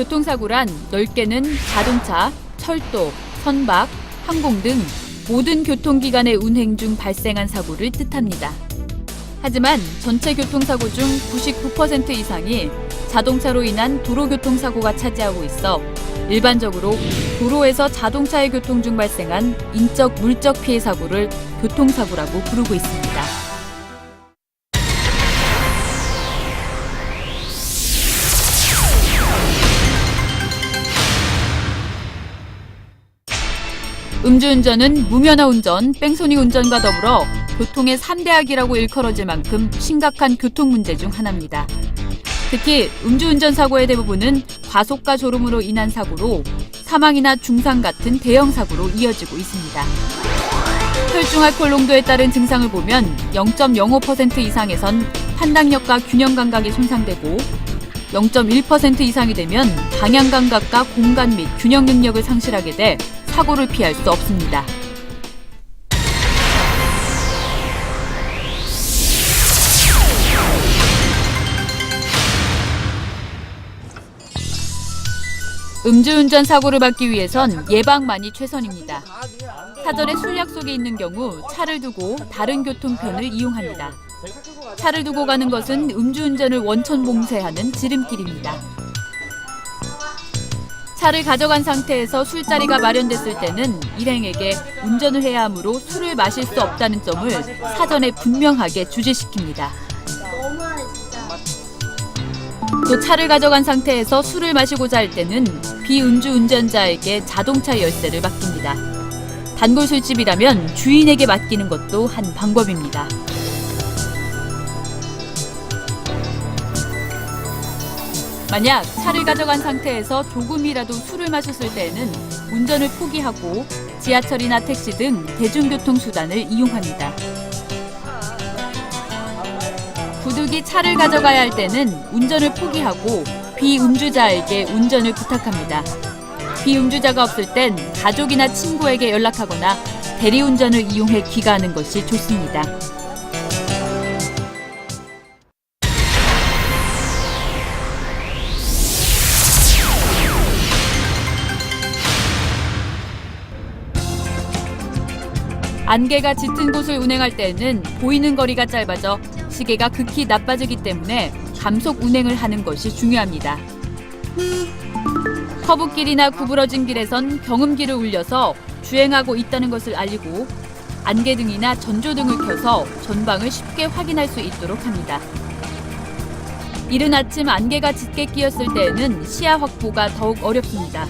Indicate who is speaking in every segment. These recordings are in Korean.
Speaker 1: 교통사고란 넓게는 자동차, 철도, 선박, 항공 등 모든 교통기관의 운행 중 발생한 사고를 뜻합니다. 하지만 전체 교통사고 중 99% 이상이 자동차로 인한 도로교통사고가 차지하고 있어 일반적으로 도로에서 자동차의 교통 중 발생한 인적 물적 피해 사고를 교통사고라고 부르고 있습니다. 음주운전은 무면허 운전, 뺑소니 운전과 더불어 교통의 3대 악이라고 일컬어질 만큼 심각한 교통 문제 중 하나입니다. 특히 음주운전 사고의 대부분은 과속과 졸음으로 인한 사고로 사망이나 중상 같은 대형 사고로 이어지고 있습니다. 혈중 알코올 농도에 따른 증상을 보면 0.05% 이상에선 판단력과 균형 감각이 손상되고 0.1% 이상이 되면 방향 감각과 공간 및 균형 능력을 상실하게 돼 사고를 피할 수 없습니다. 음주운전 사고를 막기 위해선 예방만이 최선입니다. 사전에 술 약속이 있는 경우 차를 두고 다른 교통편을 이용합니다. 차를 두고 가는 것은 음주운전을 원천봉쇄하는 지름길입니다. 차를 가져간 상태에서 술자리가 마련됐을 때는 일행에게 운전을 해야 하므로 술을 마실 수 없다는 점을 사전에 분명하게 주지시킵니다. 또 차를 가져간 상태에서 술을 마시고자 할 때는 비음주 운전자에게 자동차 열쇠를 맡깁니다. 단골 술집이라면 주인에게 맡기는 것도 한 방법입니다. 만약 차를 가져간 상태에서 조금이라도 술을 마셨을 때에는 운전을 포기하고 지하철이나 택시 등 대중교통수단을 이용합니다. 부득이 차를 가져가야 할 때는 운전을 포기하고 비음주자에게 운전을 부탁합니다. 비음주자가 없을 땐 가족이나 친구에게 연락하거나 대리운전을 이용해 귀가하는 것이 좋습니다. 안개가 짙은 곳을 운행할 때에는 보이는 거리가 짧아져 시계가 극히 나빠지기 때문에 감속 운행을 하는 것이 중요합니다. 커브길이나 구부러진 길에선 경음기를 울려서 주행하고 있다는 것을 알리고 안개등이나 전조등을 켜서 전방을 쉽게 확인할 수 있도록 합니다. 이른 아침 안개가 짙게 끼었을 때에는 시야 확보가 더욱 어렵습니다.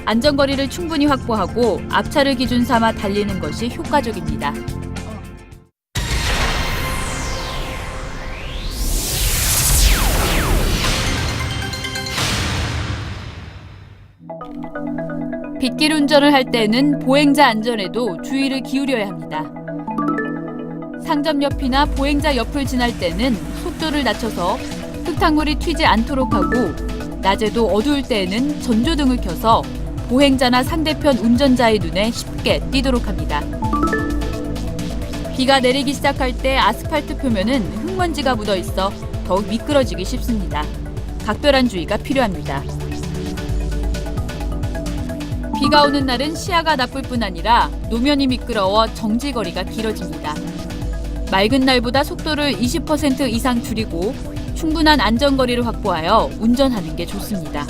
Speaker 1: 안전거리를 충분히 확보하고 앞차를 기준 삼아 달리는 것이 효과적입니다. 빗길 운전을 할 때는 보행자 안전에도 주의를 기울여야 합니다. 상점 옆이나 보행자 옆을 지날 때는 속도를 낮춰서 흙탕물이 튀지 않도록 하고 낮에도 어두울 때에는 전조등을 켜서 보행자나 상대편 운전자의 눈에 쉽게 띄도록 합니다. 비가 내리기 시작할 때 아스팔트 표면은 흙먼지가 묻어 있어 더욱 미끄러지기 쉽습니다. 각별한 주의가 필요합니다. 비가 오는 날은 시야가 나쁠 뿐 아니라 노면이 미끄러워 정지거리가 길어집니다. 맑은 날보다 속도를 20% 이상 줄이고 충분한 안전거리를 확보하여 운전하는 게 좋습니다.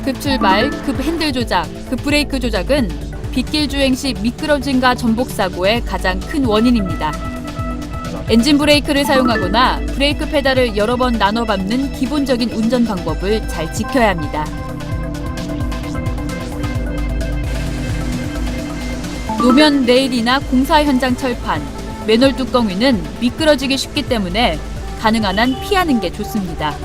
Speaker 1: 급출발, 급핸들 조작, 급브레이크 조작은 빗길 주행 시 미끄러짐과 전복사고의 가장 큰 원인입니다. 엔진 브레이크를 사용하거나 브레이크 페달을 여러 번 나눠 밟는 기본적인 운전 방법을 잘 지켜야 합니다. 노면 레일이나 공사 현장 철판, 맨홀 뚜껑 위는 미끄러지기 쉽기 때문에 가능한 한 피하는 게 좋습니다.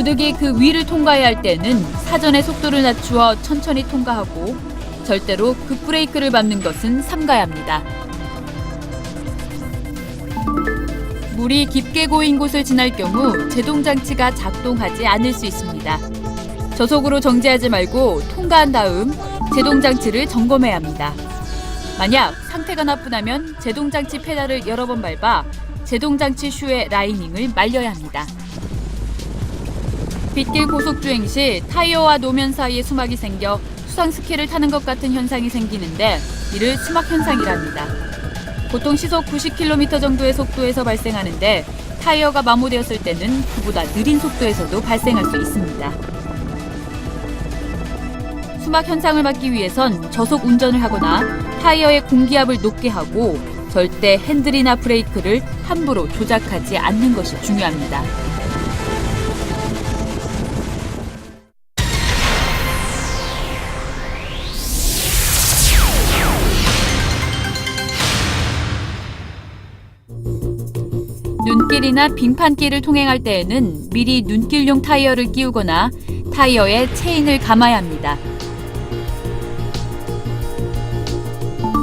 Speaker 1: 부득이 그 위를 통과해야 할 때는 사전에 속도를 낮추어 천천히 통과하고 절대로 급브레이크를 밟는 것은 삼가야 합니다. 물이 깊게 고인 곳을 지날 경우 제동장치가 작동하지 않을 수 있습니다. 저속으로 정지하지 말고 통과한 다음 제동장치를 점검해야 합니다. 만약 상태가 나쁘다면 제동장치 페달을 여러 번 밟아 제동장치 슈의 라이닝을 말려야 합니다. 빗길 고속주행 시 타이어와 노면 사이에 수막이 생겨 수상스키를 타는 것 같은 현상이 생기는데 이를 수막 현상이랍니다. 보통 시속 90km 정도의 속도에서 발생하는데 타이어가 마모되었을 때는 그보다 느린 속도에서도 발생할 수 있습니다. 수막 현상을 막기 위해선 저속 운전을 하거나 타이어의 공기압을 높게 하고 절대 핸들이나 브레이크를 함부로 조작하지 않는 것이 중요합니다. 눈길이나 빙판길을 통행할 때에는 미리 눈길용 타이어를 끼우거나 타이어에 체인을 감아야 합니다.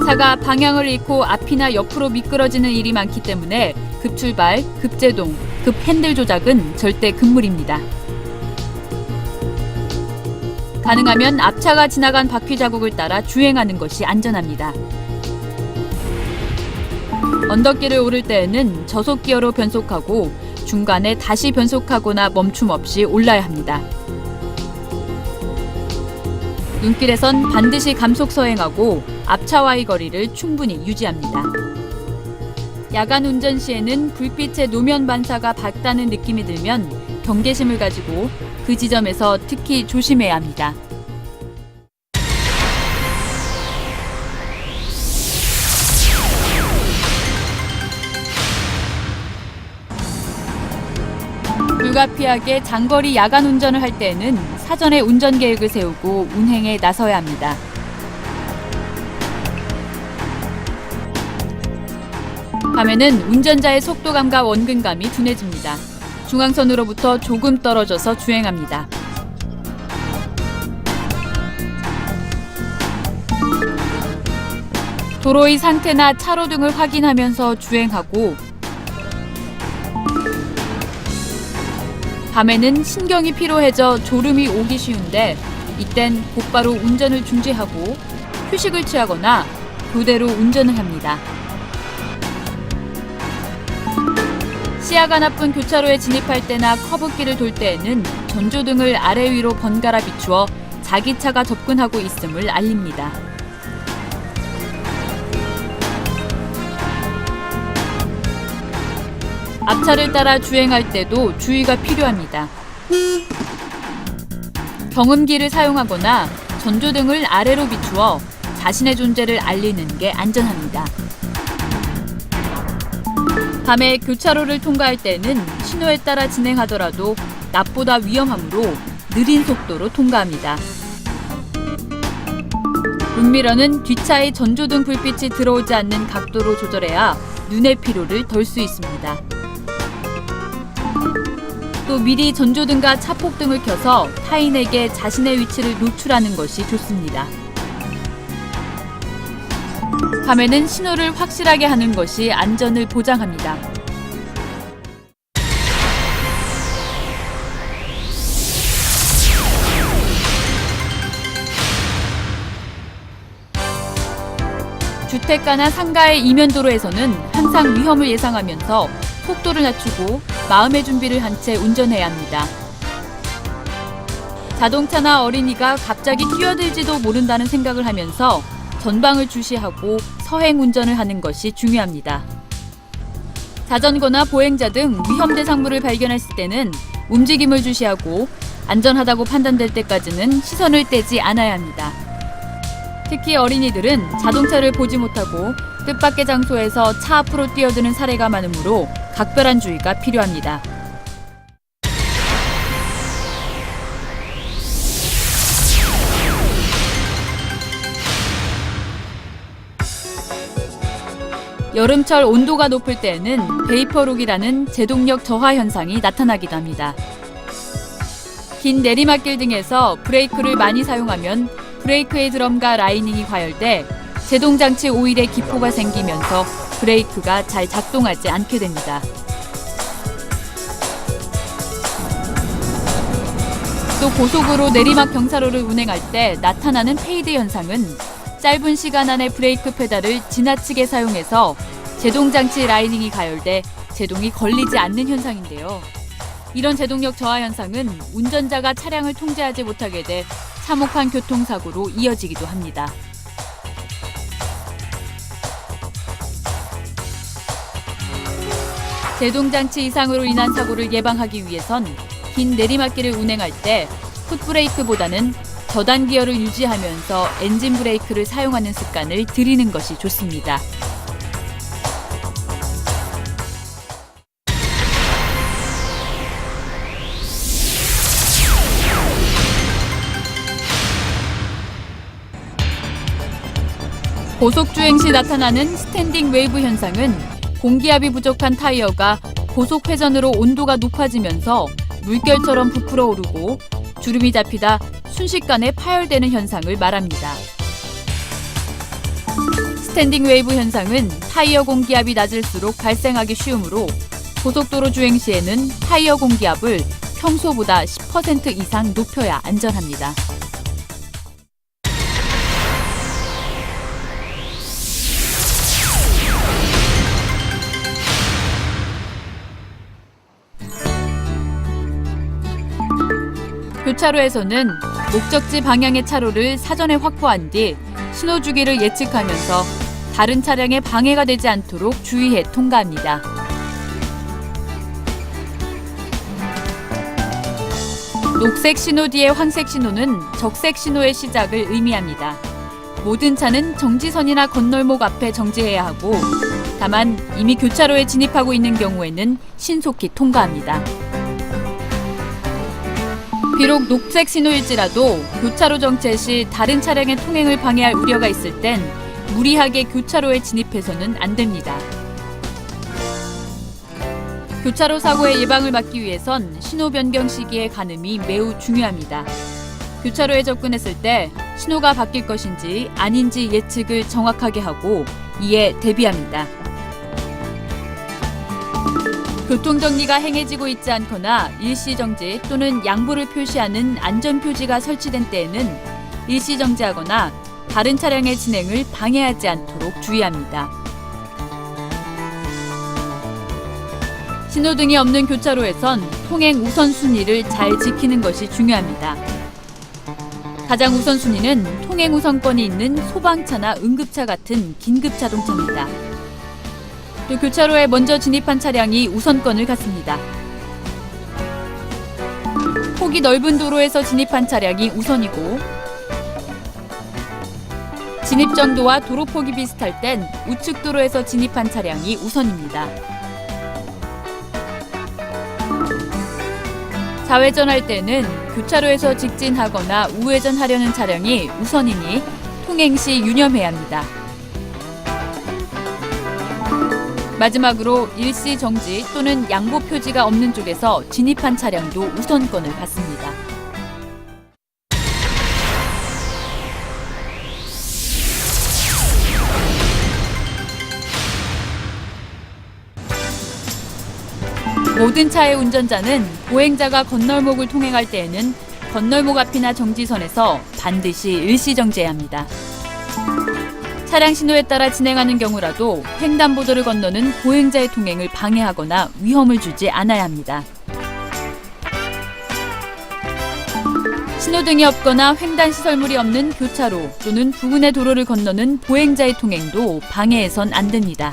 Speaker 1: 차가 방향을 잃고 앞이나 옆으로 미끄러지는 일이 많기 때문에 급출발, 급제동, 급핸들 조작은 절대 금물입니다. 가능하면 앞차가 지나간 바퀴 자국을 따라 주행하는 것이 안전합니다. 언덕길을 오를 때에는 저속 기어로 변속하고 중간에 다시 변속하거나 멈춤 없이 올라야 합니다. 눈길에선 반드시 감속 서행하고 앞차와의 거리를 충분히 유지합니다. 야간 운전 시에는 불빛의 노면 반사가 밝다는 느낌이 들면 경계심을 가지고 그 지점에서 특히 조심해야 합니다. 불가피하게 장거리 야간 운전을 할 때에는 사전에 운전 계획을 세우고 운행에 나서야 합니다. 밤에는 운전자의 속도감과 원근감이 둔해집니다. 중앙선으로부터 조금 떨어져서 주행합니다. 도로의 상태나 차로 등을 확인하면서 주행하고 밤에는 신경이 피로해져 졸음이 오기 쉬운데 이땐 곧바로 운전을 중지하고 휴식을 취하거나 교대로 운전을 합니다. 시야가 나쁜 교차로에 진입할 때나 커브길을 돌 때에는 전조등을 아래 위로 번갈아 비추어 자기 차가 접근하고 있음을 알립니다. 앞차를 따라 주행할 때도 주의가 필요합니다. 경음기를 사용하거나 전조등을 아래로 비추어 자신의 존재를 알리는 게 안전합니다. 밤에 교차로를 통과할 때는 신호에 따라 진행하더라도 낮보다 위험하므로 느린 속도로 통과합니다. 룸미러는 뒷차의 전조등 불빛이 들어오지 않는 각도로 조절해야 눈의 피로를 덜 수 있습니다. 또 미리 전조등과 차폭등을 켜서 타인에게 자신의 위치를 노출하는 것이 좋습니다. 밤에는 신호를 확실하게 하는 것이 안전을 보장합니다. 주택가나 상가의 이면도로에서는 항상 위험을 예상하면서 속도를 낮추고 마음의 준비를 한 채 운전해야 합니다. 자동차나 어린이가 갑자기 뛰어들지도 모른다는 생각을 하면서 전방을 주시하고 서행 운전을 하는 것이 중요합니다. 자전거나 보행자 등 위험 대상물을 발견했을 때는 움직임을 주시하고 안전하다고 판단될 때까지는 시선을 떼지 않아야 합니다. 특히 어린이들은 자동차를 보지 못하고 뜻밖의 장소에서 차 앞으로 뛰어드는 사례가 많으므로 각별한 주의가 필요합니다. 여름철 온도가 높을 때에는 베이퍼룩이라는 제동력 저하 현상이 나타나기도 합니다. 긴 내리막길 등에서 브레이크를 많이 사용하면 브레이크의 드럼과 라이닝이 과열돼 제동장치 오일에 기포가 생기면서 브레이크가 잘 작동하지 않게 됩니다. 또 고속으로 내리막 경사로를 운행할 때 나타나는 페이드 현상은 짧은 시간 안에 브레이크 페달을 지나치게 사용해서 제동장치 라이닝이 가열돼 제동이 걸리지 않는 현상인데요. 이런 제동력 저하 현상은 운전자가 차량을 통제하지 못하게 돼 참혹한 교통사고로 이어지기도 합니다. 제동장치 이상으로 인한 사고를 예방하기 위해선 긴 내리막길을 운행할 때 풋브레이크보다는 저단 기어를 유지하면서 엔진 브레이크를 사용하는 습관을 들이는 것이 좋습니다. 고속주행 시 나타나는 스탠딩 웨이브 현상은 공기압이 부족한 타이어가 고속 회전으로 온도가 높아지면서 물결처럼 부풀어 오르고 주름이 잡히다 순식간에 파열되는 현상을 말합니다. 스탠딩 웨이브 현상은 타이어 공기압이 낮을수록 발생하기 쉬우므로 고속도로 주행 시에는 타이어 공기압을 평소보다 10% 이상 높여야 안전합니다. 교차로에서는 목적지 방향의 차로를 사전에 확보한 뒤 신호 주기를 예측하면서 다른 차량에 방해가 되지 않도록 주의해 통과합니다. 녹색 신호 뒤의 황색 신호는 적색 신호의 시작을 의미합니다. 모든 차는 정지선이나 건널목 앞에 정지해야 하고 다만 이미 교차로에 진입하고 있는 경우에는 신속히 통과합니다. 비록 녹색 신호일지라도 교차로 정체 시 다른 차량의 통행을 방해할 우려가 있을 땐 무리하게 교차로에 진입해서는 안 됩니다. 교차로 사고의 예방을 막기 위해선 신호 변경 시기의 가늠이 매우 중요합니다. 교차로에 접근했을 때 신호가 바뀔 것인지 아닌지 예측을 정확하게 하고 이에 대비합니다. 교통정리가 행해지고 있지 않거나 일시정지 또는 양보를 표시하는 안전표지가 설치된 때에는 일시정지하거나 다른 차량의 진행을 방해하지 않도록 주의합니다. 신호등이 없는 교차로에선 통행 우선순위를 잘 지키는 것이 중요합니다. 가장 우선순위는 통행 우선권이 있는 소방차나 응급차 같은 긴급자동차입니다. 또 교차로에 먼저 진입한 차량이 우선권을 갖습니다. 폭이 넓은 도로에서 진입한 차량이 우선이고 진입 정도와 도로 폭이 비슷할 땐 우측 도로에서 진입한 차량이 우선입니다. 좌회전할 때는 교차로에서 직진하거나 우회전하려는 차량이 우선이니 통행 시 유념해야 합니다. 마지막으로 일시 정지 또는 양보 표지가 없는 쪽에서 진입한 차량도 우선권을 갖습니다. 모든 차의 운전자는 보행자가 건널목을 통행할 때에는 건널목 앞이나 정지선에서 반드시 일시 정지해야 합니다. 차량 신호에 따라 진행하는 경우라도 횡단보도를 건너는 보행자의 통행을 방해하거나 위험을 주지 않아야 합니다. 신호등이 없거나 횡단시설물이 없는 교차로 또는 부근의 도로를 건너는 보행자의 통행도 방해해선 안 됩니다.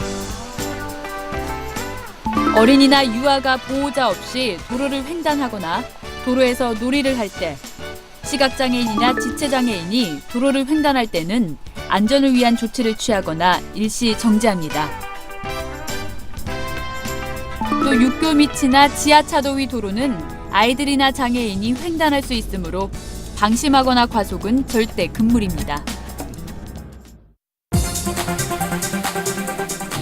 Speaker 1: 어린이나 유아가 보호자 없이 도로를 횡단하거나 도로에서 놀이를 할 때, 시각장애인이나 지체장애인이 도로를 횡단할 때는 안전을 위한 조치를 취하거나 일시 정지합니다. 또 육교 밑이나 지하차도 위 도로는 아이들이나 장애인이 횡단할 수 있으므로 방심하거나 과속은 절대 금물입니다.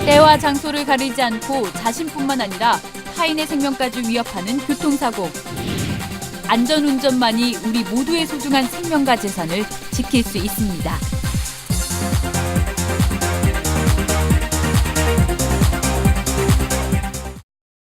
Speaker 1: 때와 장소를 가리지 않고 자신뿐만 아니라 타인의 생명까지 위협하는 교통사고. 안전운전만이 우리 모두의 소중한 생명과 재산을 지킬 수 있습니다.